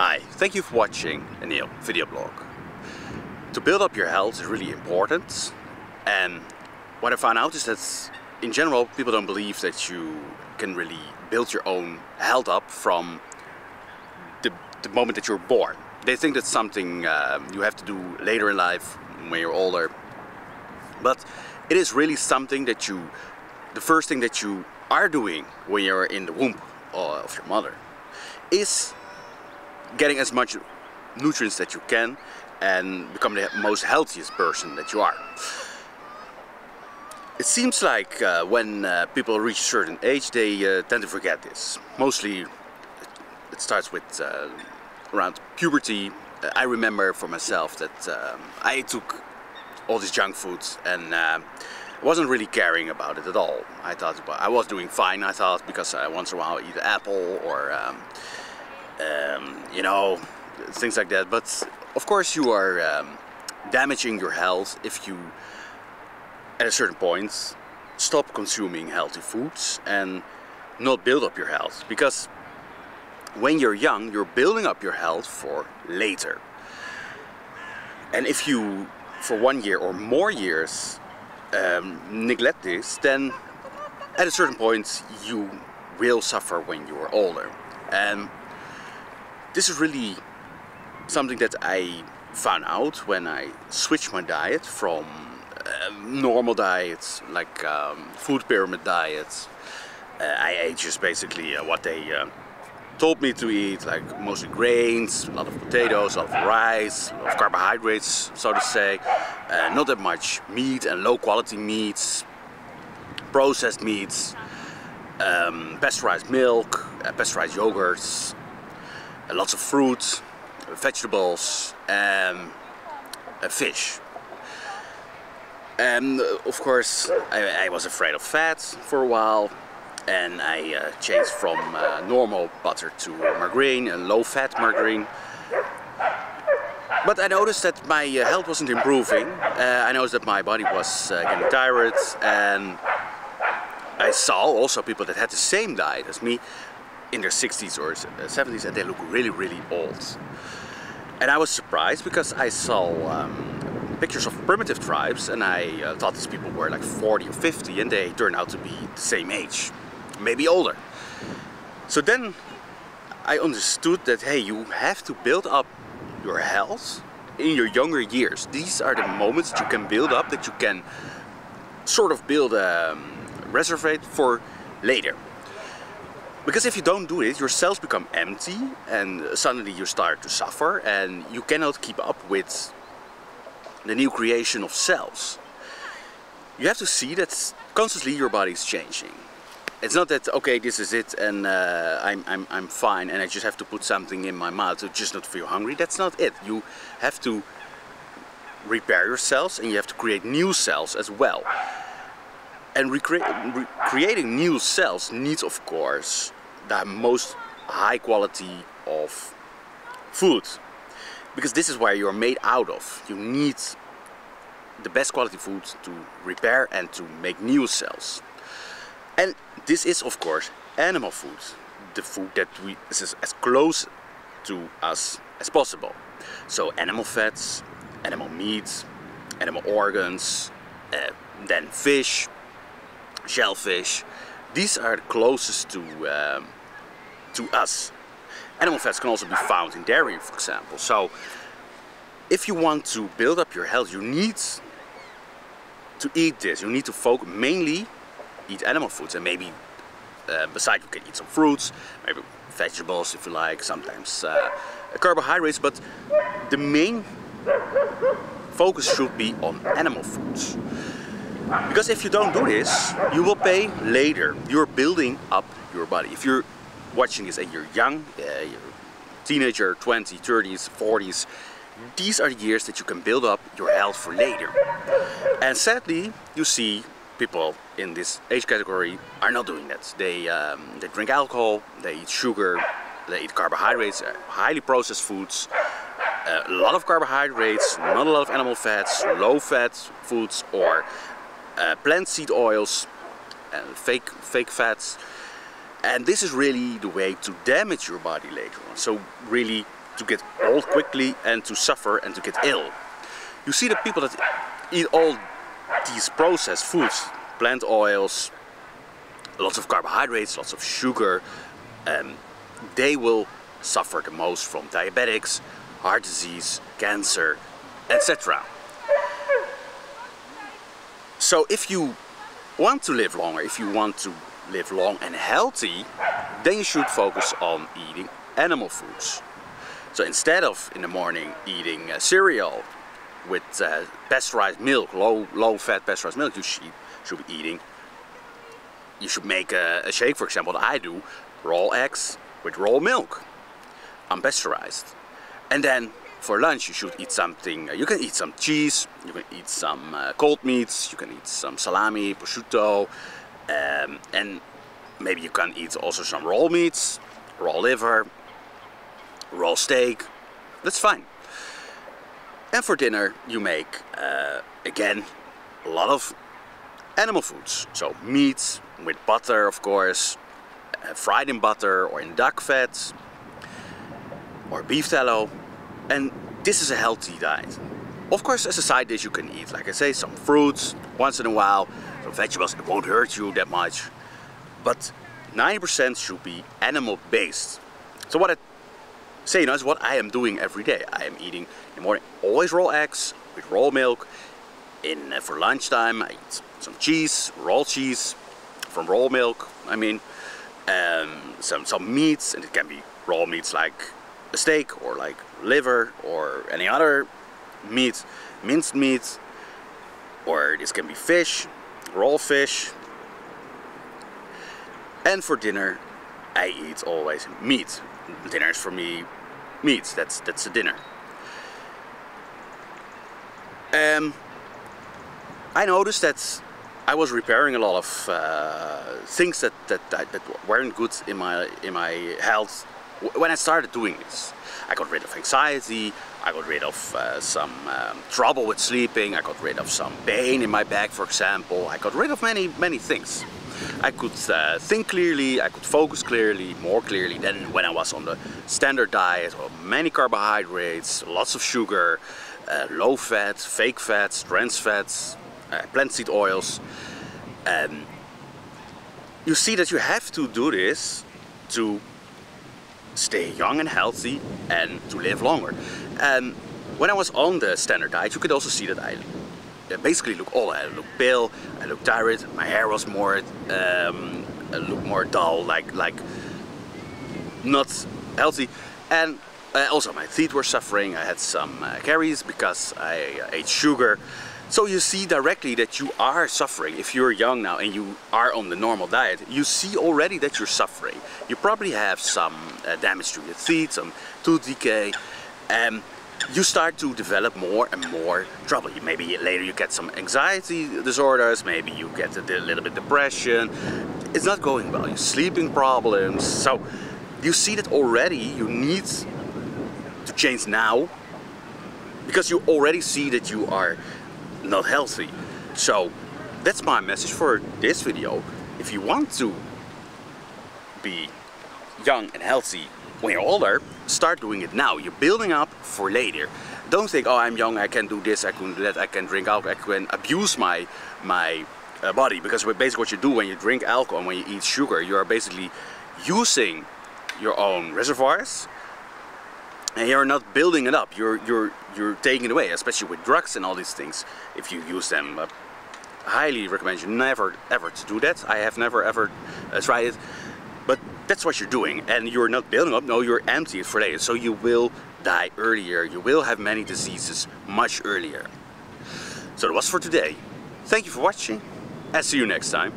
Hi, thank you for watching a Neil video blog. To build up your health is really important, and what I found out is that in general people don't believe that you can really build your own health up from the moment that you're born. They think that's something you have to do later in life when you're older, but it is really something that the first thing that you are doing when you're in the womb of your mother is getting as much nutrients that you can and become the most healthiest person that you are. It seems like when people reach a certain age they tend to forget this. Mostly it starts with around puberty. I remember for myself that I took all these junk foods and wasn't really caring about it at all. I thought I was doing fine, I thought, because I once in a while eat an apple or you know, things like that. But of course you are damaging your health if you at a certain point stop consuming healthy foods and not build up your health, because when you're young you're building up your health for later. And if you for 1 year or more years neglect this, then at a certain point you will suffer when you are older. And this is really something that I found out when I switched my diet from normal diets, like food pyramid diets. I ate just basically what they told me to eat, like mostly grains, a lot of potatoes, a lot of rice, a lot of carbohydrates, so to say. Not that much meat and low quality meats, processed meats, pasteurized milk, pasteurized yogurts, lots of fruit, vegetables, and fish. And of course I was afraid of fat for a while, and I changed from normal butter to margarine, and low fat margarine. But I noticed that my health wasn't improving. I noticed that my body was getting tired, and I saw also people that had the same diet as me in their 60s or 70s, and they look really, really old. And I was surprised because I saw pictures of primitive tribes, and I thought these people were like 40 or 50, and they turned out to be the same age, maybe older. So then I understood that, hey, you have to build up your health in your younger years. These are the moments that you can build up, that you can sort of build a reservoir for later. Because if you don't do it, your cells become empty and suddenly you start to suffer, and you cannot keep up with the new creation of cells. You have to see that constantly your body is changing. It's not that, okay, this is it and I'm fine and I just have to put something in my mouth to just not feel hungry. That's not it. You have to repair your cells and you have to create new cells as well. And creating new cells needs, of course, the most high quality of food, because this is where you're made out of. You need the best quality food to repair and to make new cells. And this is, of course, animal food, the food that is as close to us as possible. So animal fats, animal meat, animal organs, then fish, shellfish. These are the closest to us. Animal fats can also be found in dairy, for example. So if you want to build up your health, you need to eat this. You need to focus mainly eat animal foods, and maybe besides you can eat some fruits, maybe vegetables if you like, sometimes carbohydrates, but the main focus should be on animal foods. Because if you don't do this, you will pay later. You're building up your body. If you're watching this and you're young, you're a teenager, 20s, 30s, 40s, these are the years that you can build up your health for later. And sadly, you see people in this age category are not doing that. They drink alcohol, they eat sugar, they eat carbohydrates, highly processed foods, a lot of carbohydrates, not a lot of animal fats, low fat foods, or plant seed oils and fake fats. And this is really the way to damage your body later on. So really to get old quickly and to suffer and to get ill. You see the people that eat all these processed foods, plant oils, lots of carbohydrates, lots of sugar, they will suffer the most from diabetics, heart disease, cancer, etc. So if you want to live longer, if you want to live long and healthy, then you should focus on eating animal foods. So instead of in the morning eating cereal with pasteurized milk, low-fat pasteurized milk, you should be eating. You should make a shake, for example, that I do, raw eggs with raw milk, unpasteurized. And then for lunch you should eat something, you can eat some cheese, you can eat some cold meats, you can eat some salami, prosciutto, and maybe you can eat also some raw meats, raw liver, raw steak, that's fine. And for dinner you make, again, a lot of animal foods. So meat with butter, of course, fried in butter or in duck fat, or beef tallow. And this is a healthy diet. Of course, as a side dish you can eat, like I say, some fruits once in a while, some vegetables, it won't hurt you that much. But 90% should be animal based. So what I say now is what I am doing every day. I am eating in the morning always raw eggs with raw milk. For lunchtime I eat some cheese, raw cheese from raw milk, I mean, some meats, and it can be raw meats like a steak or like liver or any other meat, minced meat, or this can be fish, raw fish. And for dinner I eat always meat. Dinner is for me meat, that's the dinner. I noticed that I was repairing a lot of things that weren't good in my health when I started doing this. I got rid of anxiety, I got rid of some trouble with sleeping, I got rid of some pain in my back, for example. I got rid of many things. I could think clearly, I could focus clearly, more clearly than when I was on the standard diet, or many carbohydrates, lots of sugar, low fat, fake fats, trans fats, plant seed oils. You see that you have to do this to stay young and healthy and to live longer. When I was on the standard diet, you could also see that I basically look old. I look pale, I look tired, my hair was more looked more dull, like not healthy, and also my teeth were suffering. I had some caries because I ate sugar. So you see directly that you are suffering. If you're young now and you are on the normal diet, you see already that you're suffering. You probably have some damage to your teeth, some tooth decay, and you start to develop more and more trouble. Maybe later you get some anxiety disorders, maybe you get a little bit depression. It's not going well. You're sleeping problems. So you see that already you need to change now, because you already see that you are not healthy. So that's my message for this video. If you want to be young and healthy when you're older, start doing it now. You're building up for later. Don't think, oh, I'm young, I can do this, I can do that, I can drink alcohol, I can abuse my body. Because basically what you do when you drink alcohol and when you eat sugar, you are basically using your own reservoirs, and you're not building it up. You're taking it away, especially with drugs and all these things. If you use them, highly recommend you never ever to do that. I have never ever tried it, but that's what you're doing, and you're not building up. No, you're emptying it for later. So you will die earlier. You will have many diseases much earlier. So that was for today. Thank you for watching, and see you next time.